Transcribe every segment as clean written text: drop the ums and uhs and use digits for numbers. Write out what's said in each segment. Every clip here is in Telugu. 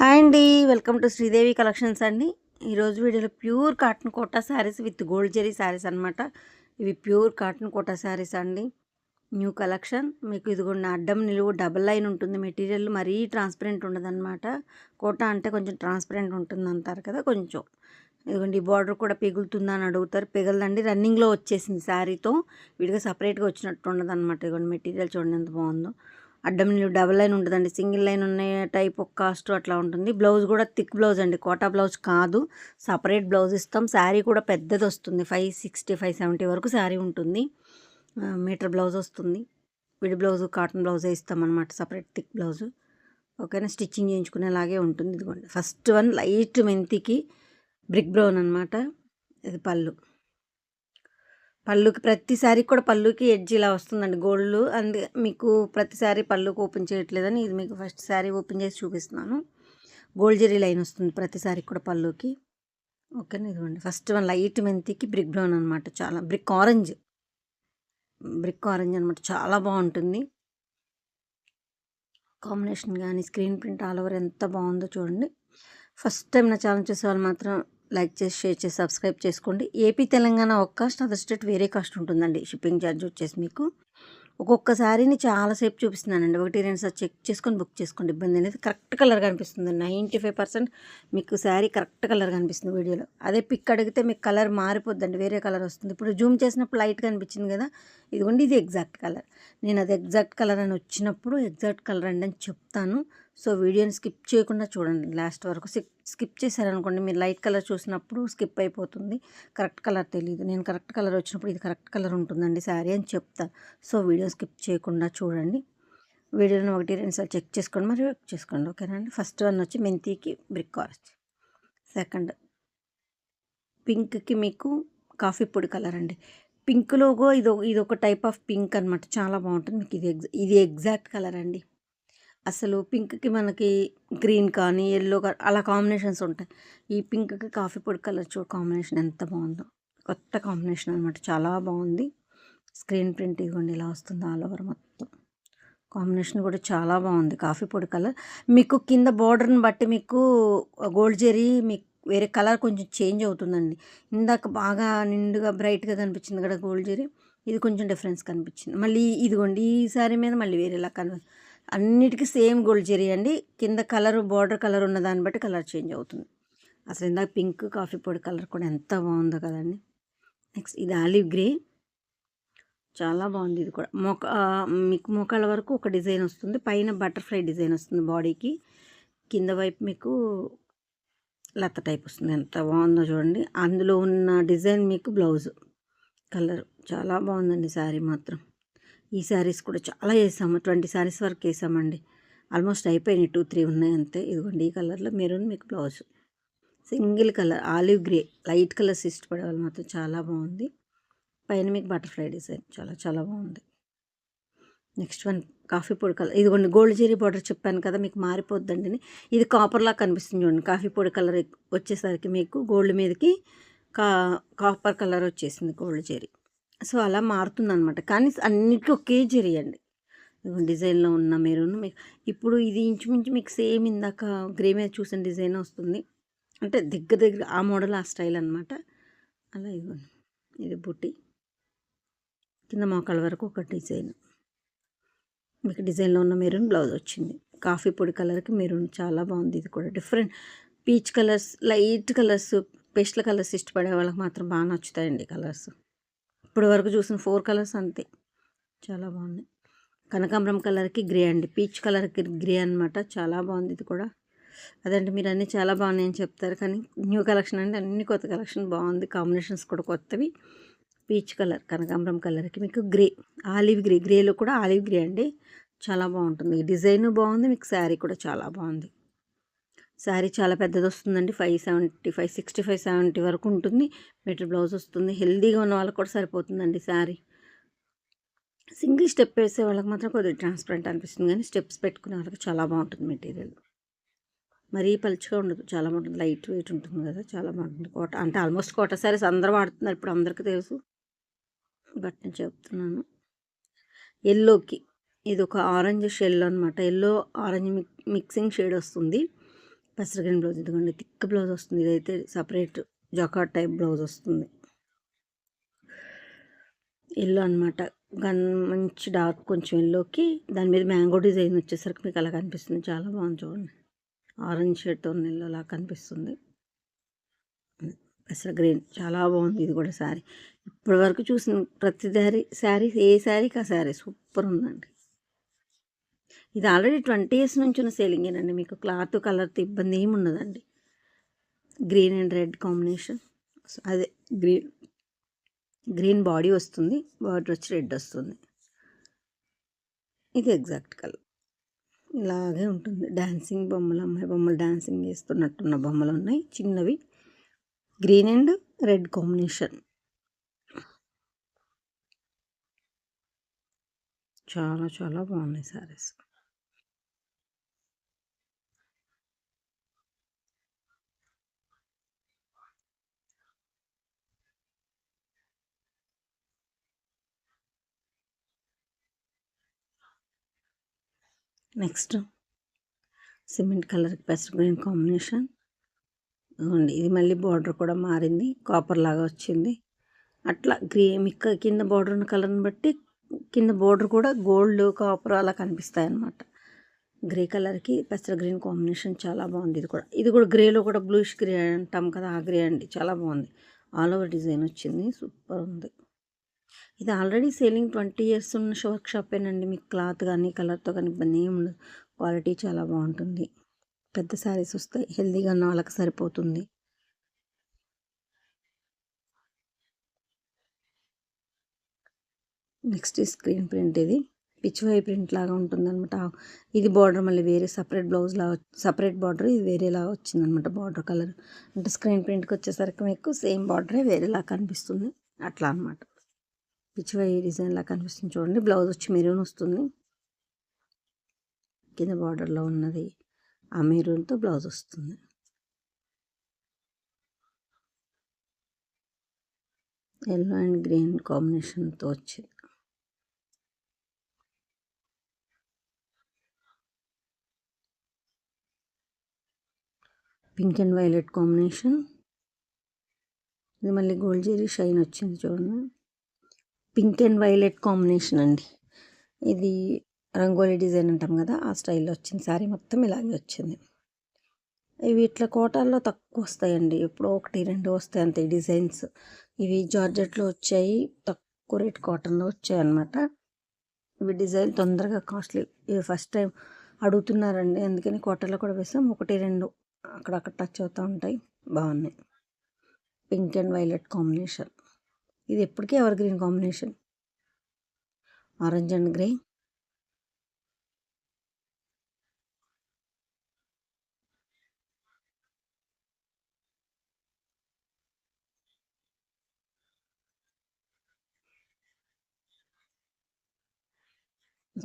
హాయ్ అండి. వెల్కమ్ టు శ్రీదేవి కలెక్షన్స్ అండి. ఈరోజు వీడియోలో pure cotton Kota sarees with gold zari sarees అనమాట. ఇవి ప్యూర్ కాటన్ కోటా శారీస్ అండి. New collection. మీకు ఇదిగోండి అడ్డం నిలువు డబల్ లైన్ ఉంటుంది. మెటీరియల్ మరీ ట్రాన్స్పరెంట్ ఉండదన్నమాట. కోటా అంటే కొంచెం ట్రాన్స్పరెంట్ ఉంటుంది అంటారు కదా, కొంచెం. ఇదిగోండి ఈ బార్డర్ కూడా పిగులుతుందా అని అడుగుతారు. పిగలదండి, రన్నింగ్లో వచ్చేసింది శారీతో. విడిగా సపరేట్గా వచ్చినట్టు ఉండదన్నమాట. ఇదిగోండి మెటీరియల్ చూడండి ఎంత బాగుందో. అడ్డం నిలువు డబల్ లైన్ ఉంటుందండి. సింగిల్ లైన్ ఉన్న టైప్ ఒక కాస్ట్ అట్లా ఉంటుంది. బ్లౌజ్ కూడా థిక్ బ్లౌజ్ అండి, కోటా బ్లౌజ్ కాదు, సపరేట్ బ్లౌజ్ ఇస్తాం. శారీ కూడా పెద్దది వస్తుంది, 560 570 వరకు శారీ ఉంటుంది. మీటర్ బ్లౌజ్ వస్తుంది. విడి బ్లౌజు కాటన్ బ్లౌజే ఇస్తామన్నమాట, సపరేట్ థిక్ బ్లౌజు. ఓకేనా, స్టిచ్చింగ్ చేయించుకునేలాగే ఉంటుంది. ఇదిగోండి ఫస్ట్ వన్ లైట్ మెంతికి బ్రిక్ బ్రౌన్ అనమాట. ఇది పళ్ళుకి ప్రతిసారి కూడా పళ్ళుకి ఎడ్జ్ ఇలా వస్తుందండి గోల్డ్. అందు మీకు ప్రతిసారి పళ్ళుకి ఓపెన్ చేయట్లేదని ఇది మీకు ఫస్ట్ శారీ ఓపెన్ చేసి చూపిస్తున్నాను. గోల్డ్ జరీ లైన్ వస్తుంది ప్రతిసారి కూడా పళ్ళుకి. ఓకేనా, ఇదిగోండి ఫస్ట్ వన్ లైట్ మెంతికి బ్రిక్ బ్రౌన్ అనమాట. చాలా బ్రిక్ ఆరెంజ్ అనమాట, చాలా బాగుంటుంది కాంబినేషన్. కానీ స్క్రీన్ ప్రింట్ ఆల్ ఓవర్ ఎంత బాగుందో చూడండి. ఫస్ట్ టైం నా ఛానల్ చూసే వాళ్ళు మాత్రం లైక్ చేసి, షేర్ చేసి, సబ్స్క్రైబ్ చేసుకోండి. ఏపీ తెలంగాణ ఒక కాస్ట్, అదర్ స్టేట్ వేరే కాస్ట్ ఉంటుందండి. షిప్పింగ్ ఛార్జ్ వచ్చేసి మీకు ఒక్కొక్క శారీని చాలాసేపు చూపిస్తున్నానండి. 1 2 సార్లు చెక్ చేసుకొని బుక్ చేసుకోండి. ఇబ్బంది అనేది కరెక్ట్ కలర్ కనిపిస్తుంది. 95% మీకు శారీ కరెక్ట్ కలర్ కనిపిస్తుంది వీడియోలో. అదే పిక్ అడిగితే మీకు కలర్ మారిపోద్దండి, వేరే కలర్ వస్తుంది. ఇప్పుడు జూమ్ చేసినప్పుడు లైట్గా అనిపించింది కదా, ఇదిగోండి ఇది ఎగ్జాక్ట్ కలర్. నేను అది ఎగ్జాక్ట్ కలర్ అని వచ్చినప్పుడు ఎగ్జాక్ట్ కలర్ అండి అని చెప్తాను. సో వీడియోని స్కిప్ చేయకుండా చూడండి లాస్ట్ వరకు. స్కిప్ చేశారనుకోండి, మీరు లైట్ కలర్ చూసినప్పుడు స్కిప్ అయిపోతుంది, కరెక్ట్ కలర్ తెలియదు. నేను కరెక్ట్ కలర్ వచ్చినప్పుడు ఇది కరెక్ట్ కలర్ ఉంటుందండి శారీ అని చెప్తాను. సో వీడియో స్కిప్ చేయకుండా చూడండి. వీడియోని 1 2 సార్లు చెక్ చేసుకోండి, మరి వర్క్ చేసుకోండి. ఓకేనా అండి. ఫస్ట్ వన్ వచ్చి మెంతికి బ్రిక్ ఆరెంజ్. సెకండ్ పింక్కి మీకు కాఫీ పొడి కలర్ అండి. పింక్లోగో ఇది ఒక టైప్ ఆఫ్ పింక్ అనమాట, చాలా బాగుంటుంది. మీకు ఇది ఎగ్జాక్ట్ కలర్ అండి. అసలు పింక్కి మనకి గ్రీన్ కానీ ఎల్లో కానీ అలా కాంబినేషన్స్ ఉంటాయి. ఈ పింక్కి కాఫీ పొడి కలర్ కాంబినేషన్ ఎంత బాగుందో, కొత్త కాంబినేషన్ అనమాట, చాలా బాగుంది. స్క్రీన్ ప్రింట్ ఇదిగోండి ఇలా వస్తుంది ఆల్ ఓవర్ మొత్తం. కాంబినేషన్ కూడా చాలా బాగుంది. కాఫీ పొడి కలర్ మీకు కింద బార్డర్ని బట్టి మీకు గోల్డ్ జరీ మీకు వేరే కలర్ కొంచెం చేంజ్ అవుతుందండి. ఇందాక బాగా నిండుగా బ్రైట్గా కనిపించింది కదా గోల్డ్ జరీ, ఇది కొంచెం డిఫరెన్స్ కనిపించింది. మళ్ళీ ఇదిగోండి ఈ సారీ మీద మళ్ళీ వేరేలా అన్నిటికీ సేమ్ గోల్డ్ జరీ అండి. కింద కలర్ బార్డర్ కలర్ ఉన్న దాన్ని బట్టి కలర్ చేంజ్ అవుతుంది. అసలు ఇందాక పింక్ కాఫీ పొడి కలర్ కూడా ఎంత బాగుందో కదండి. నెక్స్ట్ ఇది ఆలివ్ గ్రే, చాలా బాగుంది. ఇది కూడా మీకు మోకాళ్ళ వరకు ఒక డిజైన్ వస్తుంది, పైన బటర్ఫ్లై డిజైన్ వస్తుంది బాడీకి, కింద వైపు మీకు లత టైప్ వస్తుంది. ఎంత బాగుందో చూడండి. అందులో ఉన్న డిజైన్ మీకు బ్లౌజ్ కలర్ చాలా బాగుందండి శారీ మాత్రం. ఈ శారీస్ కూడా చాలా వేసాము, 20 శారీస్ వరకు వేసామండి. ఆల్మోస్ట్ అయిపోయినాయి, 2 3 ఉన్నాయి అంతే. ఇదిగోండి ఈ కలర్లో మెరూన్ మీకు blouse, single colour olive grey, light colours ఇష్టపడే వాళ్ళు మాత్రం చాలా బాగుంది. పైన మీకు బటర్ఫ్లై డిజైన్ చాలా చాలా బాగుంది. నెక్స్ట్ వన్ కాఫీ పొడి కలర్, ఇదిగోండి గోల్డ్ జరీ బార్డర్ చెప్పాను కదా మీకు మారిపోద్దండి. ఇది కాపర్లా కనిపిస్తుంది చూడండి. కాఫీ పొడి కలర్ వచ్చేసరికి మీకు గోల్డ్ మీదకి కాపర్ కలర్ వచ్చేసింది గోల్డ్ జరీ. సో అలా మారుతుంది అనమాట. కానీ అన్నిటికీ ఒకే జరీ అండి. డిజైన్లో ఉన్న మెరూన్ మీకు ఇప్పుడు ఇది ఇంచుమించు మీకు సేమ్ ఇందాక గ్రే మీద చూసిన డిజైన్ వస్తుంది, అంటే దగ్గర ఆ మోడల్ ఆ స్టైల్ అనమాట. అలా ఇవ్వండి, ఇది బుట్టి కింద మోకాళ్ళ వరకు ఒక డిజైన్, మీకు డిజైన్లో ఉన్న మెరూన్ బ్లౌజ్ వచ్చింది. కాఫీ పొడి కలర్కి మెరూన్ చాలా బాగుంది. ఇది కూడా different peach colours, light colours, pastel colours ఇష్టపడే వాళ్ళకి మాత్రం బాగా నచ్చుతాయండి కలర్స్. ఇప్పటి వరకు చూసిన 4 కలర్స్ అంతే, చాలా బాగున్నాయి. కనకాంబరం కలర్కి గ్రే అండి, పీచ్ కలర్కి గ్రే అనమాట, చాలా బాగుంది. ఇది కూడా అదంటే మీరు అన్నీ చాలా బాగున్నాయి అని చెప్తారు, కానీ న్యూ కలెక్షన్ అండి, అన్ని కొత్త కలెక్షన్ బాగుంది. కాంబినేషన్స్ కూడా కొత్తవి. పీచ్ కలర్ కనకాంబరం కలర్కి మీకు గ్రే, ఆలివ్ గ్రే, గ్రేలో కూడా ఆలివ్ గ్రే అండి, చాలా బాగుంటుంది. డిజైన్ బాగుంది, మీకు శారీ కూడా చాలా బాగుంది. శారీ చాలా పెద్దది వస్తుందండి, 575 65 70 వరకు ఉంటుంది. మీటర్ బ్లౌజ్ వస్తుంది. హెల్దీగా ఉన్న వాళ్ళకి కూడా సరిపోతుందండి శారీ. సింగిల్ స్టెప్ వేసే వాళ్ళకి మాత్రం కొద్దిగా ట్రాన్స్పరెంట్ అనిపిస్తుంది, కానీ స్టెప్స్ పెట్టుకునే వాళ్ళకి చాలా బాగుంటుంది మెటీరియల్. మరీ పలుచగా ఉండదు, చాలా బాగుంటుంది. లైట్ వెయిట్ ఉంటుంది కదా, చాలా బాగుంటుంది. కోట అంటే ఆల్మోస్ట్ కోట శారీస్ అందరూ వాడుతున్నారు ఇప్పుడు, అందరికీ తెలుసు, బట్ నేను చెప్తున్నాను. ఎల్లోకి ఇది ఒక ఆరెంజ్ షెల్ అనమాట, ఎల్లో ఆరెంజ్ మిక్సింగ్ షేడ్ వస్తుంది. పెసర గ్రీన్ బ్లౌజ్ ఇదిగోండి థిక్ బ్లౌజ్ వస్తుంది. ఇదైతే సపరేట్ జాకార్డ్ టైప్ బ్లౌజ్ వస్తుంది. ఎల్లో అనమాట. మంచి డార్క్ కొంచెం ఎల్లోకి దాని మీద మ్యాంగో డిజైన్ వచ్చేసరికి మీకు అలా కనిపిస్తుంది. చాలా బాగుంది చూడండి. ఆరెంజ్ షేడ్తో ఎల్లో లాగా కనిపిస్తుంది. పెసర గ్రీన్ చాలా బాగుంది. ఇది కూడా శారీ ఇప్పటి వరకు చూసిన ప్రతి శారీ ఏ శారీకి ఆ శారీ సూపర్ ఉందండి. ఇది ఆల్రెడీ 20 years నుంచి ఉన్న సేలింగేనండి. మీకు క్లాత్ కలర్తో ఇబ్బంది ఏమి ఉండదండి. గ్రీన్ అండ్ రెడ్ కాంబినేషన్, అదే గ్రీన్ బాడీ వస్తుంది, బార్డర్ వచ్చి రెడ్ వస్తుంది. ఇది ఎగ్జాక్ట్ కలర్. ఇలాగే ఉంటుంది. డాన్సింగ్ బొమ్మలు, అమ్మాయి బొమ్మలు డాన్సింగ్ చేస్తున్నట్టున్న బొమ్మలు ఉన్నాయి చిన్నవి. గ్రీన్ అండ్ రెడ్ కాంబినేషన్ చాలా చాలా బాగున్నాయి సారీస్. నెక్స్ట్ సిమెంట్ కలర్కి పెసర గ్రీన్ కాంబినేషన్. ఇది మళ్ళీ బార్డర్ కూడా మారింది, కాపర్ లాగా వచ్చింది. అట్లా మీకు కింద బార్డర్ ఉన్న కలర్ని బట్టి కింద బార్డర్ కూడా గోల్డ్ కాపర్ అలా కనిపిస్తాయి అన్నమాట. గ్రే కలర్కి పెసర గ్రీన్ కాంబినేషన్ చాలా బాగుంది. ఇది కూడా గ్రేలో కూడా బ్లూష్ గ్రే అంటాం కదా, ఆ గ్రే అండి. చాలా బాగుంది. ఆల్ ఓవర్ డిజైన్ వచ్చింది, సూపర్ ఉంది. ఇది ఆల్రెడీ సేలింగ్ 20 years ఉన్న వర్క్ షాపేనండి. మీకు క్లాత్ కానీ కలర్తో కానీ ఇబ్బంది ఏమి ఉండదు. క్వాలిటీ చాలా బాగుంటుంది. పెద్ద శారీస్ వస్తాయి, హెల్దీగా ఉన్న వాళ్ళకి సరిపోతుంది. Next screen print. ఇది పిచ్వై ప్రింట్ లాగా ఉంటుందన్నమాట. ఇది బార్డర్ మళ్ళీ వేరే సపరేట్ బ్లౌజ్ లాగా, సపరేట్ బార్డర్ ఇది వేరేలాగా వచ్చిందనమాట. బార్డర్ కలర్ అంటే స్క్రీన్ ప్రింట్కి వచ్చేసరికి మీకు సేమ్ బార్డరే వేరేలా కనిపిస్తుంది. అట్లా అనమాట. పిచ్వై డిజైన్ లాగా కనిపిస్తుంది చూడండి. బ్లౌజ్ వచ్చి మెరూన్ వస్తుంది. కింద బార్డర్లో ఉన్నది ఆ మెరూన్తో బ్లౌజ్ వస్తుంది. ఎల్లో అండ్ గ్రీన్ కాంబినేషన్తో వచ్చింది. Pink and violet combination. ఇది మళ్ళీ గోల్డ్ జెరీ షైన్ వచ్చింది చూడండి. పింక్ అండ్ వైలెట్ కాంబినేషన్ అండి. ఇది రంగోలీ డిజైన్ అంటాం కదా, ఆ స్టైల్లో వచ్చింది. శారీ మొత్తం ఇలాగే వచ్చింది. ఇవి ఇట్లా కోటాల్లో తక్కువ వస్తాయండి, ఎప్పుడో 1-2 వస్తాయి అంతే డిజైన్స్. ఇవి జార్జెట్లో వచ్చాయి, తక్కువ రేట్ కాటన్లో వచ్చాయి అన్నమాట. ఇవి డిజైన్ తొందరగా కాస్ట్లీ. ఇవి ఫస్ట్ టైం అడుగుతున్నారండి, అందుకని కోటన్లో కూడా వేసాం. 1-2 అక్కడక్కడ టచ్ అవుతూ ఉంటాయి, బాగున్నాయి. Pink and violet combination. ఇది ఎప్పటికీ ever green combination. Orange and grey.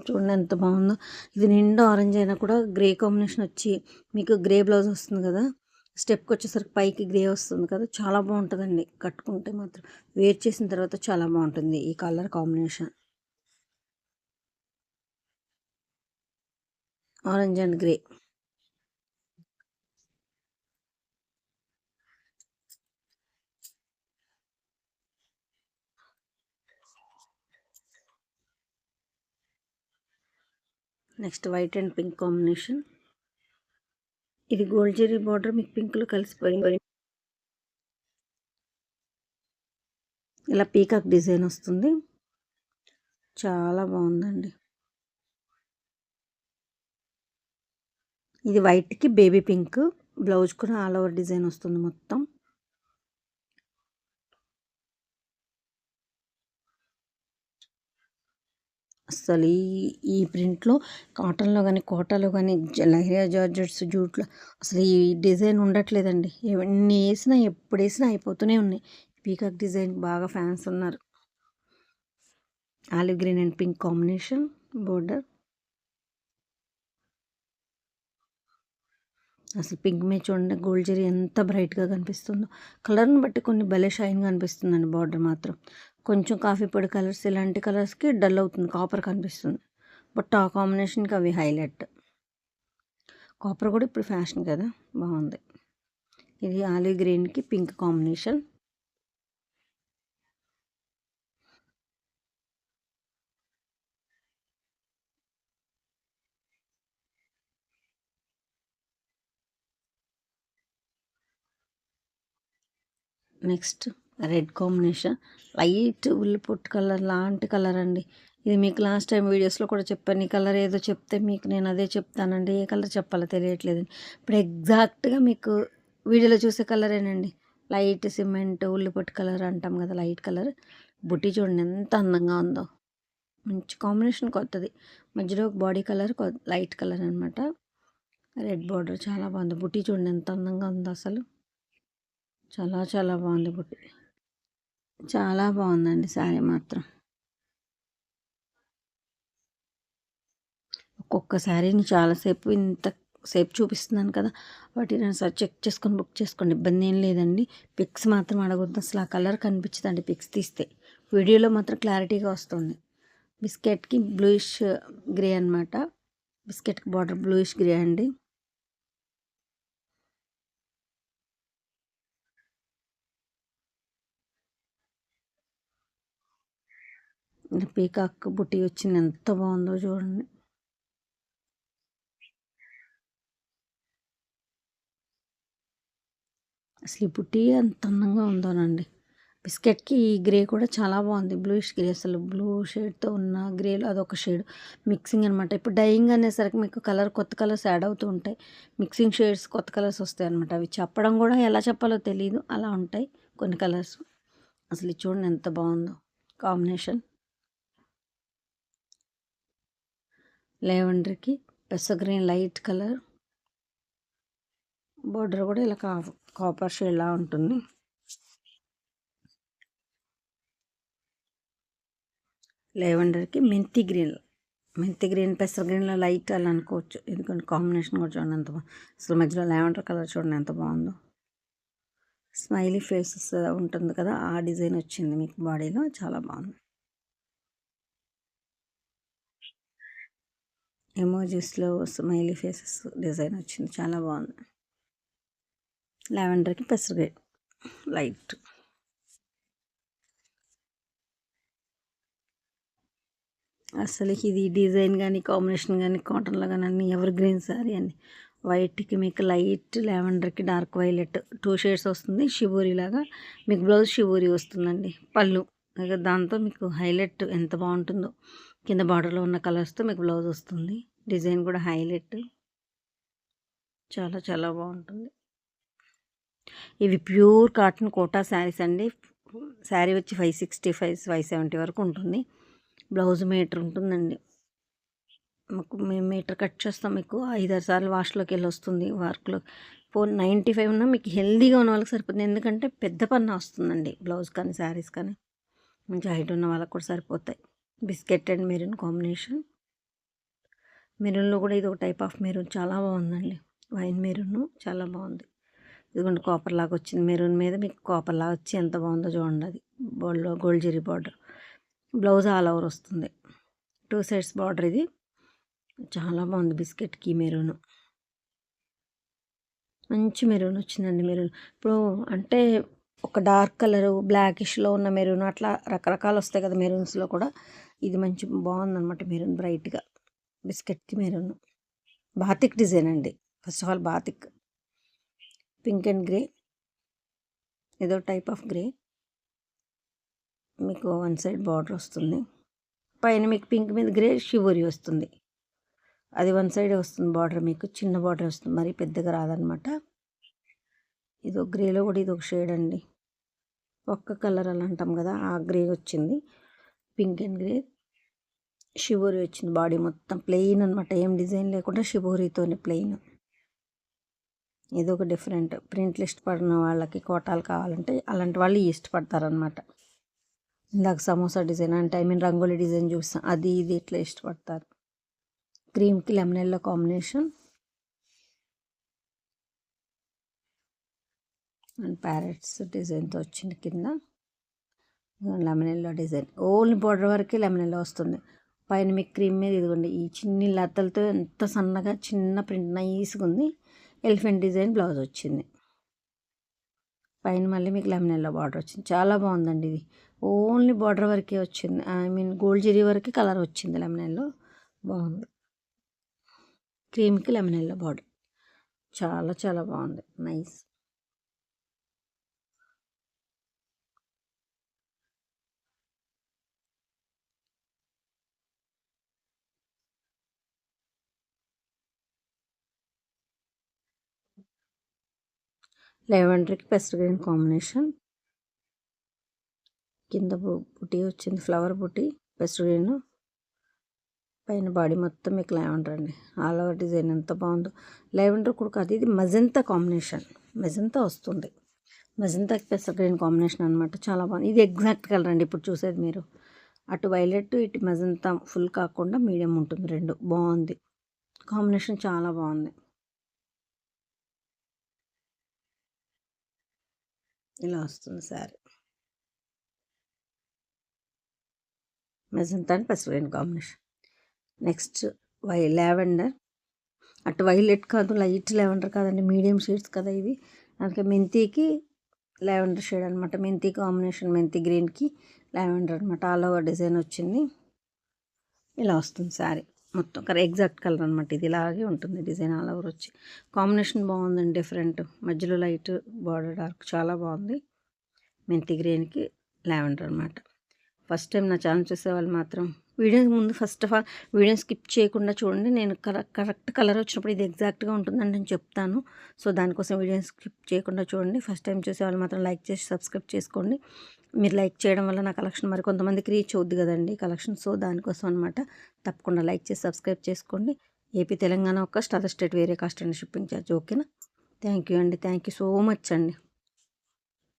చూడండి ఎంత బాగుందో. ఇది నిండా ఆరెంజ్ అయినా కూడా గ్రే కాంబినేషన్ వచ్చి మీకు గ్రే బ్లౌజ్ వస్తుంది కదా, స్టెప్కి వచ్చేసరికి పైకి గ్రే వస్తుంది కదా, చాలా బాగుంటుందండి. కట్టుకుంటే మాత్రం వేర్ చేసిన తర్వాత చాలా బాగుంటుంది ఈ colour combination. Orange and grey. Next white and pink combination. ఇది గోల్డ్ జెరీ బార్డర్ మీకు పింక్లో కలిసిపోయింది. ఇలా పీకాక్ డిజైన్ వస్తుంది, చాలా బాగుందండి. ఇది వైట్కి బేబీ పింక్, బ్లౌజ్ కూడా ఆల్ ఓవర్ డిజైన్ వస్తుంది మొత్తం. అసలు ఈ ప్రింట్లో కాటన్లో కానీ కోటాలో కానీ లైరా జార్జెట్స్ జూట్లో అసలు ఈ డిజైన్ ఉండట్లేదండి. ఎన్ని వేసినా ఎప్పుడు వేసినా అయిపోతూనే ఉన్నాయి. పీకాక్ డిజైన్ బాగా ఫ్యాన్స్ ఉన్నారు. Olive green and pink combination border. అసలు పింక్ మీద చూడండి గోల్డ్ జెరీ ఎంత బ్రైట్గా కనిపిస్తుందో. కలర్ని బట్టి కొన్ని భలే షైన్గా అనిపిస్తుందండి. బార్డర్ మాత్రం కొంచెం కాఫీ పొడి కలర్స్, ఇలాంటి కలర్స్కి డల్ అవుతుంది, కాపర్ కనిపిస్తుంది. బట్ ఆ కాంబినేషన్కి అవి హైలైట్. కాపర్ కూడా ఇప్పుడు ఫ్యాషన్ కదా, బాగుంది. ఇది ఆలివ్ గ్రీన్కి pink combination. Next red combination, light ఉల్లి పొట్టు కలర్ లాంటి కలర్ అండి. ఇది మీకు లాస్ట్ టైం వీడియోస్లో కూడా చెప్పాను. ఈ కలర్ ఏదో చెప్తే మీకు నేను అదే చెప్తానండి. ఏ కలర్ చెప్పాలో తెలియట్లేదు. ఇప్పుడు ఎగ్జాక్ట్గా మీకు వీడియోలో చూసే కలరేనండి. లైట్ సిమెంట్ ఉల్లి పొట్టు కలర్ అంటాం కదా, లైట్ కలర్. బుట్టి చూడండి ఎంత అందంగా ఉందో, మంచి కాంబినేషన్, కొత్తది. మధ్యలో బాడీ కలర్ లైట్ కలర్ అనమాట. రెడ్ బార్డర్ చాలా బాగుంది. బుట్టి చూడండి ఎంత అందంగా ఉందో అసలు. చాలా చాలా బాగుంది బుట్టి. చాలా బాగుందండి శారీ మాత్రం. ఒక్కొక్క శారీని చాలాసేపు ఇంత సేపు చూపిస్తున్నాను కదా, వాటిని ఒకసారి చెక్ చేసుకొని బుక్ చేసుకోండి, ఇబ్బంది ఏం లేదండి. పిక్స్ మాత్రం అడగొద్దు, అసలు ఆ కలర్ కనిపించదండి పిక్స్ తీస్తే. వీడియోలో మాత్రం క్లారిటీగా వస్తుంది. బిస్కెట్కి బ్లూయిష్ గ్రే అనమాట. బిస్కెట్కి బార్డర్ బ్లూయిష్ గ్రే అండి. పీకాక్ బుట్టి వచ్చింది, ఎంత బాగుందో చూడండి. అసలు ఈ బుట్టి ఎంత అందంగా ఉందోనండి. బిస్కెట్కి ఈ గ్రే కూడా చాలా బాగుంది, బ్లూయిష్ గ్రే. అసలు బ్లూ షేడ్తో ఉన్న గ్రేలో అదొక షేడ్ మిక్సింగ్ అనమాట. ఇప్పుడు డైయింగ్ అనేసరికి మీకు కలర్ కొత్త కలర్స్ యాడ్ అవుతూ ఉంటాయి. మిక్సింగ్ షేడ్స్ కొత్త కలర్స్ వస్తాయి అనమాట. అవి చెప్పడం కూడా ఎలా చెప్పాలో తెలియదు, అలా ఉంటాయి కొన్ని కలర్స్. అసలు ఇది చూడండి ఎంత బాగుందో కాంబినేషన్. లెవెండర్కి పెస గ్రీన్ లైట్ కలర్. బోర్డర్ కూడా ఇలా కాపర్ షేడ్లా ఉంటుంది. లెవెండర్కి మెంతి గ్రీన్ పెసర గ్రీన్లో లైట్ అలా అనుకోవచ్చు, ఎందుకంటే కాంబినేషన్ కూడా చూడండి ఎంత బాగుంది. అసలు మధ్యలో లెవెండర్ కలర్ చూడండి ఎంత బాగుందో. స్మైలీ ఫేసెస్ ఉంటుంది కదా, ఆ డిజైన్ వచ్చింది మీకు బాడీలో, చాలా బాగుంది. ఎమోజీస్లో స్మైలీ ఫేసెస్ డిజైన్ వచ్చింది, చాలా బాగుంది. లెవెండర్కి పెసర గ్రీన్ లైట్. అసలు ఇది డిజైన్ కానీ కాంబినేషన్ కానీ కాటన్లో కానీ అన్ని ఎవర్ గ్రీన్ శారీ అండి. వైట్కి మీకు లైట్, లెవెండర్కి డార్క్ వైలెట్ 2 షేడ్స్ వస్తుంది. షిబోరి లాగా మీకు బ్లౌజ్ షిబోరి వస్తుందండి. పళ్ళు ఇక దాంతో మీకు హైలైట్ ఎంత బాగుంటుందో. కింద బార్డర్లో ఉన్న కలర్స్తో మీకు బ్లౌజ్ వస్తుంది. డిజైన్ కూడా హైలైట్, చాలా చాలా బాగుంటుంది. ఇవి ప్యూర్ కాటన్ కోటా శారీస్ అండి. శారీ వచ్చి 565, 570 వరకు ఉంటుంది. బ్లౌజ్ మీటర్ ఉంటుందండి. మాకు మేము మీటర్ కట్ చేస్తాం. మీకు 5-6 సార్లు వాష్లోకి వెళ్ళి వస్తుంది వర్క్లో. 495 ఉన్నా మీకు హెల్దీగా ఉన్న వాళ్ళకి సరిపోతుంది. ఎందుకంటే పెద్ద పన్న వస్తుందండి బ్లౌజ్ కానీ శారీస్ కానీ. మంచి హైట్ ఉన్న వాళ్ళకి కూడా సరిపోతాయి. Biscuit and maroon combination. మెరూన్లో కూడా ఇది ఒక టైప్ ఆఫ్ మెరూన్, చాలా బాగుందండి. వైన్ మెరూన్ చాలా బాగుంది. ఇదిగోండి కాపర్ లాగా వచ్చింది. మెరూన్ మీద మీకు కాపర్ లాగా వచ్చి ఎంత బాగుందో చూడండి. అది బోర్డ్లో gold zari border. Blouse all over వస్తుంది. 2 సైడ్స్ బార్డర్. ఇది చాలా బాగుంది. బిస్కెట్కి మెరూన్, మంచి మెరూన్ వచ్చిందండి. మెరూన్ ఇప్పుడు అంటే ఒక డార్క్ కలరు, బ్లాకిష్లో ఉన్న మెరూన్, అట్లా రకరకాలు వస్తాయి కదా మెరూన్స్లో కూడా. ఇది మంచి బాగుందన్నమాట మెరూన్, బ్రైట్గా. బిస్కెట్కి మెరూన్, బాతిక్ డిజైన్ అండి. First of all batik. Pink and grey, ఏదో టైప్ ఆఫ్ గ్రే. మీకు 1 సైడ్ బార్డర్ వస్తుంది. పైన మీకు పింక్ మీద గ్రే షివోరి వస్తుంది. అది 1 సైడ్ వస్తుంది బార్డర్, మీకు చిన్న బార్డర్ వస్తుంది, మరి పెద్దగా రాదనమాట. ఇది ఒక గ్రేలో కూడా ఇది ఒక షేడ్ అండి. ఒక్క కలర్ అలా అంటాం కదా, ఆ గ్రే వచ్చింది. పింక్ అండ్ గ్రే షివోరి వచ్చింది. బాడీ మొత్తం ప్లెయిన్ అనమాట, ఏం డిజైన్ లేకుండా షివోరితోనే ప్లెయిన్. ఇది ఒక డిఫరెంట్. ప్రింట్లు ఇష్టపడిన వాళ్ళకి కోటాలు కావాలంటే అలాంటి వాళ్ళు ఇష్టపడతారనమాట. ఇందాక సమోసా డిజైన్ అంటే రంగోలీ డిజైన్ చూస్తాం, అది ఇది ఇట్లా ఇష్టపడతారు. క్రీమ్కి lemon yellow combination and parrots డిజైన్తో వచ్చింది కింద. Lemon yellow design, only border వరకే లెమన్ ఎల్లో వస్తుంది. పైన మీకు క్రీమ్ మీద ఇదిగోండి ఈ చిన్ని లతలతో ఎంత సన్నగా చిన్న ప్రింట్ నైస్గా ఉంది. ఎలిఫెంట్ డిజైన్ బ్లౌజ్ వచ్చింది. పైన మళ్ళీ మీకు లెమనెల్లో బార్డర్ వచ్చింది. చాలా బాగుందండి ఇది. ఓన్లీ బార్డర్ వరకే వచ్చింది. ఐ మీన్ గోల్డ్ జరీ వరకే కలర్ వచ్చింది లెమనెల్లో. బాగుంది. క్రీమ్కి లెమనెల్లో బార్డర్ చాలా చాలా బాగుంది. నైస్. లెవెండర్కి పెస్ట్ గ్రీన్ కాంబినేషన్. కింద బుటీ వచ్చింది, ఫ్లవర్ బుటీ పెస్ట్ గ్రీన్. పైన బాడీ మొత్తం మీకు లెవెండర్ అండి. ఆల్ ఓవర్ డిజైన్ ఎంత బాగుందో. లెవెండర్ కూడా కాదు, ఇది మజంతా కాంబినేషన్. మజంతా వస్తుంది. మజంతాకి పెస్ట్ గ్రీన్ కాంబినేషన్ అనమాట. చాలా బాగుంది. ఇది ఎగ్జాక్ట్ కలర్ అండి ఇప్పుడు చూసేది మీరు. అటు వైలెట్ ఇటు మజంతా ఫుల్ కాకుండా మీడియం ఉంటుంది రెండు. బాగుంది కాంబినేషన్, చాలా బాగుంది. ఇలా వస్తుంది sari. Magenta and pest green combination. Next lavender. అటు వైలెట్ కాదు, లైట్ లావెండర్ కాదండి, మీడియం షేడ్స్ కదా ఇవి. అందుకే మెంతికి లావెండర్ షేడ్ అనమాట. మెంతి కాంబినేషన్, మెంతి గ్రీన్కి లావెండర్ అనమాట. ఆల్ ఓవర్ డిజైన్ వచ్చింది. ఇలా వస్తుంది శారీ మొత్తం ఎగ్జాక్ట్ కలర్ అనమాట. ఇది ఇలాగే ఉంటుంది డిజైన్ ఆల్ ఓవర్ వచ్చి. కాంబినేషన్ బాగుందండి, డిఫరెంట్. మధ్యలో లైట్ బార్డర్ డార్క్, చాలా బాగుంది. మెంతి గ్రీన్కి లావెండర్ అనమాట. ఫస్ట్ టైం నా ఛానల్ చూసేవాళ్ళు మాత్రం వీడియోకి ముందు ఫస్ట్ ఆఫ్ ఆల్ వీడియోని స్కిప్ చేయకుండా చూడండి. నేను కరెక్ట్ కలర్ వచ్చినప్పుడు ఇది ఎగ్జాక్ట్గా ఉంటుందని నేను చెప్తాను. సో దానికోసం వీడియోని స్కిప్ చేయకుండా చూడండి. ఫస్ట్ టైం చూసేవాళ్ళు మాత్రం లైక్ చేసి సబ్స్క్రైబ్ చేసుకోండి. మీరు లైక్ చేయడం వల్ల నా కలెక్షన్ మరి కొంతమందికి రీచ్ అవుద్ది కదండి కలెక్షన్. సో దానికోసం అనమాట. తప్పకుండా లైక్ చేసి సబ్స్క్రైబ్ చేసుకోండి. ఏపీ తెలంగాణ ఒక అదర్ స్టేట్ వేరే కాస్ట్ అండ్ షిప్పింగ్ ఛార్జ్. ఓకేనా? థ్యాంక్ యూ అండి. థ్యాంక్ యూ సో మచ్ అండి.